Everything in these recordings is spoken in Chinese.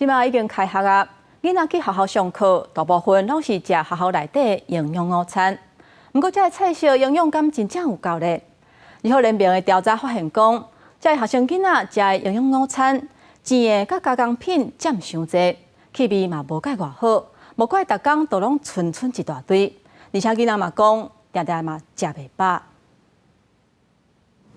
即马已经开学啊，囡仔去学校上课，大部分拢是食学校内底营养午餐。不过，这个菜色营养感真正有够咧。日后联名的调查发现讲，这学生囡仔食的营养午餐，甜的甲加工品占伤济，气味嘛无介偌好，无怪逐工都拢剩一大堆，而且囡仔嘛讲，定定嘛食袂饱。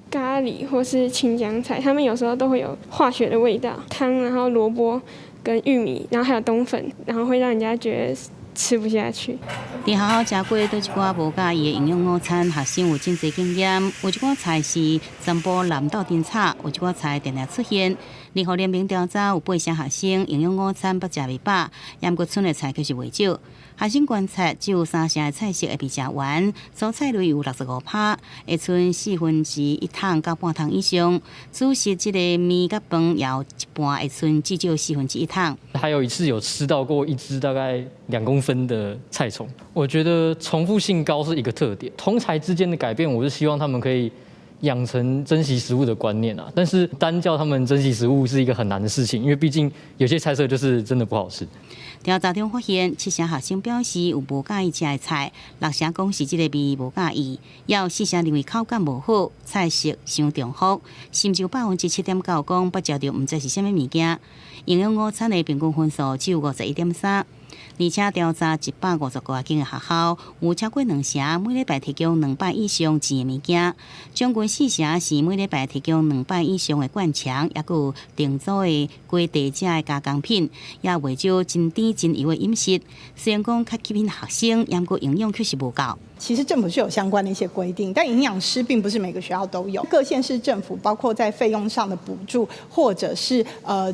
咖喱或是青江菜，它们有时候都会有化学的味道，汤，然后萝卜跟玉米，然后还有冬粉，然后会让人家觉得吃不下去。伫学校食过倒一寡无介意的营养午餐，学生有真侪经验。有一寡菜是全部蓝豆丁炒，有一寡菜定定出现。日后联名调查有8成学生营养午餐不食袂饱，也过剩的菜却是袂少。学生观察只有3成的菜色会被食完，蔬菜类有65%，会剩1/4桶到半桶以上。主食这个面甲饭也有一半会剩至少1/4桶。还有一次有吃到过一只大概2公分的菜虫，我觉得重复性高是一个特点。同才之间的改变，我是希望他们可以养成珍惜食物的观念啊。但是单叫他们珍惜食物是一个很难的事情，因为毕竟有些菜色就是真的不好吃。调查中发现，7成学生表示有无介意食的菜，6成讲是这个味无介意，也有4成认为口感无好，菜色伤重复，甚至有7.9%讲不食到唔知是啥物物件。营养午餐的平均分数只有51.3%。而且调查150多间的学校，有超过2成每礼拜提供2摆以上甜的物件，将近4成是每礼拜提供2摆以上的灌肠，也有定做的规地食的加工品，也袂少真甜真油的饮食。虽然讲较吸引学生，也过营养确实无够。其实政府是有相关的一些规定，但营养师并不是每个学校都有。各县市政府包括在费用上的补助，或者是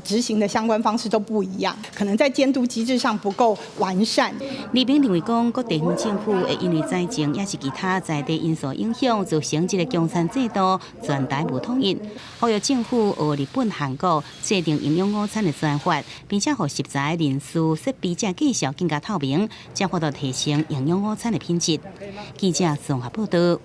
执行的相关方式都不一样，可能在监督机制上不够完善。李炳认为讲，各地方政府会因为财政也是其他在地因素影响，造成这个供餐制度全台无统一。呼吁政府学日本、韩国制定营养午餐的专法，并且让食材、人事、设备这计数更加透明，才获得提升营养午餐的品质。记者综合报道。